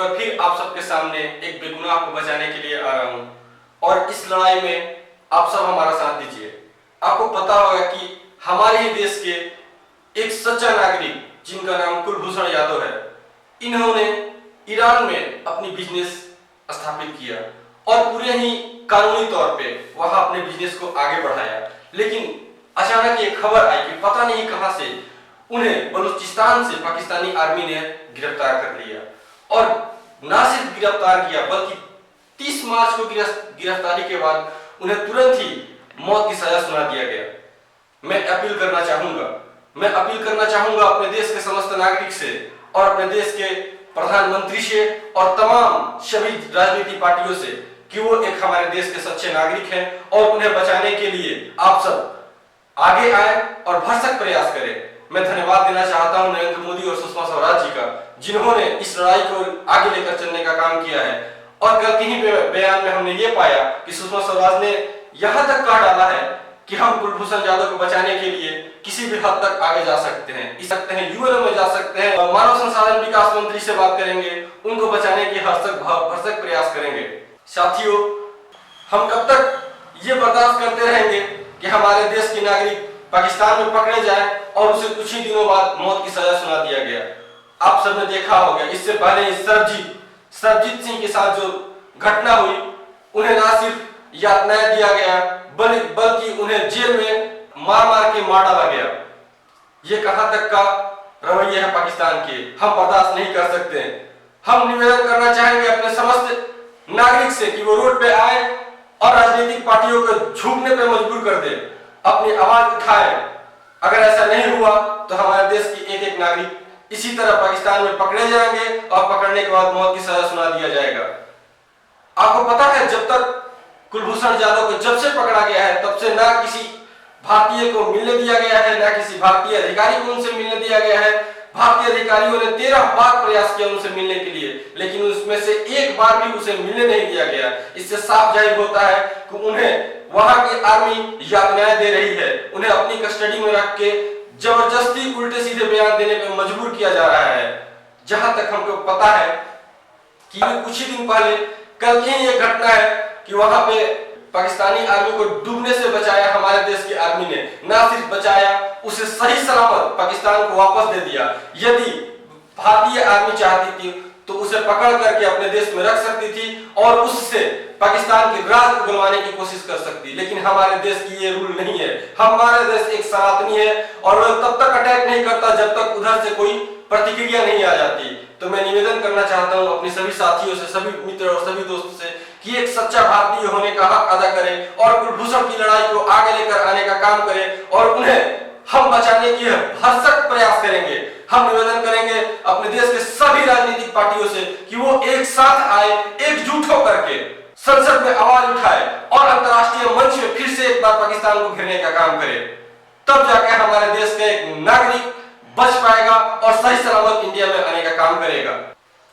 बार फिर आप सबके सामने एक बेगुनाह को बचाने के लिए आ रहा हूं और इस लड़ाई में आप सब हमारा साथ दीजिए। आपको पता होगा कि हमारे ही देश के एक सच्चा नागरिक जिनका नाम कुलभूषण यादव है, इन्होंने ईरान में अपनी बिजनेस स्थापित किया और पूरे ही कानूनी तौर पे वहां अपने बिजनेस को आगे बढ़ाया। लेकिन अचानक ये खबर आई कि पता नहीं कहां से उन्हें बलूचिस्तान से पाकिस्तानी आर्मी ने गिरफ्तार कर लिया और ना सिर्फ गिरफ्तार किया बल्कि 30 मार्च को गिरफ्तारी के बाद उन्हें तुरंत ही मौत की सजा सुना दिया गया। मैं अपील करना चाहूंगा अपने देश के समस्त नागरिक से और अपने देश के प्रधानमंत्री से और तमाम सभी राजनीतिक पार्टियों से कि वो एक हमारे देश के सच्चे नागरिक हैं और उन्हें बचाने के लिए आप सब आगे आए और भरसक प्रयास करें। मैं धन्यवाद देना चाहता हूं नरेंद्र मोदी और सुषमा स्वराज जी का, जिन्होंने इस लड़ाई को आगे लेकर चलने का काम किया है। और कल के ही बयान में हमने ये पाया कि सुषमा स्वराज ने यहां तक कह डाला है कि हम कुलभूषण यादव को बचाने के लिए किसी भी हद तक आगे जा सकते हैं, यूएन में जा सकते हैं, मानव संसाधन विकास मंत्री से बात करेंगे, उनको बचाने की भरसक प्रयास करेंगे। साथियों, हम कब तक ये बर्दाश्त करते रहेंगे कि हमारे देश के नागरिक पाकिस्तान में पकड़े जाए और उसे कुछ ही दिनों बाद मौत की सजा सुना दिया गया। आप सबने देखा होगा, इससे पहले सरबजीत सिंह के साथ जो घटना हुई, उन्हें ना सिर्फ यातनाएं दिया गया बल्कि उन्हें जेल में मार के मार डाला गया। ये कहां तक का रवैया है पाकिस्तान के, हम बर्दाश्त नहीं कर सकते। हम निवेदन करना चाहेंगे अपने समस्त नागरिक से कि वो रोड पे आए और राजनीतिक पार्टियों को झुकने पे मजबूर कर दे, अपनी आवाज उठाए। अगर ऐसा नहीं हुआ तो हमारे देश की एक नागरिक इसी तरह पाकिस्तान में पकड़े जाएंगे और पकड़ने के बाद मौत की सजा सुना दिया जाएगा। आपको पता है, जब तक कुलभूषण यादव को जब से पकड़ा गया है तब से ना किसी भारतीय को मिलने दिया गया है, ना किसी भारतीय अधिकारी को उनसे मिलने दिया गया है। भारतीय अधिकारियों ने 13 बार प्रयास किया उनसे मिलने के लिए, लेकिन उसमें से एक बार भी उसे मिलने नहीं दिया गया। इससे साफ जाहिर होता है कि उन्हें वहां की आर्मी यातनाएं दे रही है, उन्हें अपनी कस्टडी में रख के जबरदस्ती उल्टे सीधे बयान देने पर मजबूर किया जा रहा है। जहां तक हमको पता है कि कुछ ही दिन पहले कल की ये घटना है कि वहां पे पाकिस्तानी आर्मी को डूबने से बचाया हमारे देश की आर्मी ने। ना सिर्फ बचाया, उसे सही सलामत पाकिस्तान को वापस दे दिया। यदि भारतीय आर्मी चाहती थी तो उसे पकड़ करके अपने देश में रख सकती थी और उससे पाकिस्तान के राज को गलवाने की कोशिश कर सकती, लेकिन हमारे देश की ये रूल नहीं है। हमारा देश एक सनातनी है और वह तब तक अटैक नहीं करता जब तक उधर से कोई प्रतिक्रिया नहीं आ जाती। तो मैं निवेदन करना चाहता हूं अपने सभी साथियों से, सभी मित्र और सभी दोस्तों से कि एक सच्चा भारतीय होने का हक अदा करें और कुलभूषण की लड़ाई को आगे लेकर आने का काम करें और उन्हें हम बचाने की भरसक प्रयास करेंगे। हम निवेदन करेंगे अपने देश के सभी राजनीतिक पार्टियों से कि वो एक साथ आए, एकजुट होकर के संसद में आवाज उठाए और अंतर्राष्ट्रीय मंच में फिर से एक बार पाकिस्तान को घेरने का काम करे। तब जाकर हमारे देश का एक नागरिक बच पाएगा और सही सलामत इंडिया में आने का काम करेगा।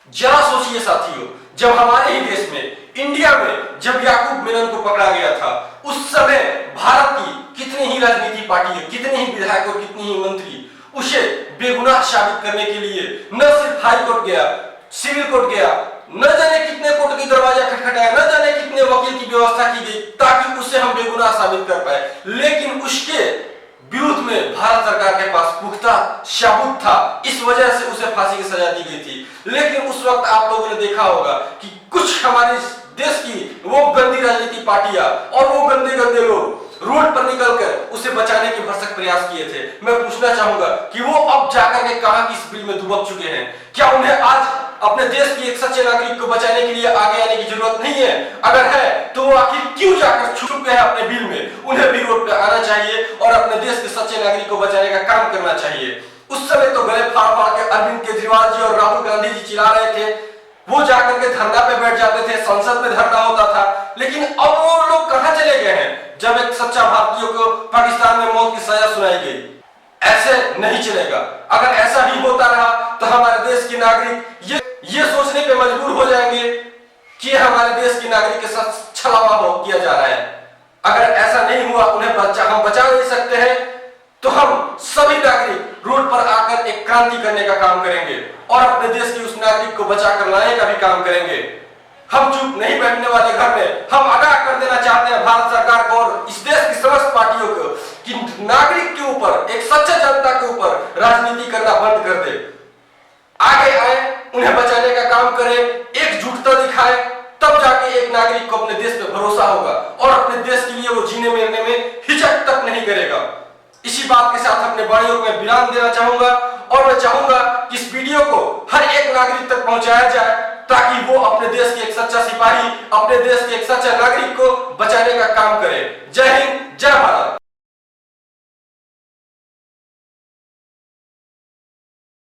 जरा सोचिए साथियों, जब हमारे ही देश में इंडिया में जब याकूब मेनन को पकड़ा गया था, उस समय भारत की कितनी ही राजनीतिक पार्टियां, कितने ही विधायक और कितनी ही मंत्री उसे बेगुनाह साबित करने के लिए न सिर्फ हाई कोर्ट गया, सिविल कोर्ट गया, न जाने कितने कोर्ट की दरवाजा खटखटाया, न जाने कितने वकील की व्यवस्था की गई ताकि उसे हम बेगुनाह साबित कर पाए। लेकिन उसके विरुद्ध में भारत सरकार के पास पुख्ता सबूत था, इस वजह से उसे फांसी की सजा दी गई थी। लेकिन उस वक्त आप लोगों ने देखा होगा कि कुछ हमारे देश की वो गंदी राजनीतिक पार्टियां और वो गंदे लोग रोड पर निकलकर उसे बचाने के भरसक प्रयास किए थे। मैं पूछना चाहूंगा कि वो अब जाकर के कहां की इस बिल में दुबक चुके हैं? क्या उन्हें आज अपने देश की एक सच्चे नागरिक को बचाने के लिए आगे आने की जरूरत नहीं है? अगर है तो वो आखिर क्यों जाकर छुप गए अपने बिल में? उन्हें भी रोड पे आना चाहिए और अपने देश के सच्चे नागरिक को बचाने का काम करना चाहिए। उस समय तो गले फाड़ के अरविंद केजरीवाल जी और राहुल गांधी जी चिल्ला रहे थे, वो जाकर के धरना पे बैठ जाते थे, संसद में धरना होता था। लेकिन अब वो लोग कहां चले गए हैं जब एक सच्चा भारतीय को पाकिस्तान में मौत की सजा सुनाई गई? ऐसे नहीं चलेगा। अगर ऐसा ही होता रहा तो हमारे देश के नागरिक ये सोचने पे मजबूर हो जाएंगे कि हमारे देश के नागरिक के साथ छलावा किया जा रहा है। अगर ऐसा नहीं हुआ, उन्हें हम बचा नहीं सकते हैं, तो हम सभी नागरिक रोड पर आकर एक क्रांति करने का काम करेंगे और अपने देश के उस नागरिक को बचा कर लाने का भी काम करेंगे। हम चुप नहीं बैठने वाले घर में। हम आगाह कर देना चाहते हैं भारत सरकार को और इस देश की समस्त पार्टियों को कि नागरिक के ऊपर, एक सच्चे जनता के ऊपर राजनीति करना बंद कर दे। आगे आए, उन्हें बचाने का काम करें, एकजुटता दिखाए, तब जाके एक नागरिक को अपने देश पे भरोसा होगा और अपने देश के लिए वो जीने मरने में हिचक तक नहीं करेगा। इसी बात के साथ अपने वाणियों को मैं विराम देना चाहूंगा और मैं चाहूंगा कि इस वीडियो को हर एक नागरिक तक पहुंचाया जाए ताकि वो अपने देश के एक सच्चा सिपाही, अपने देश के एक सच्चा नागरिक को बचाने का काम करे। जय हिंद, जय भारत।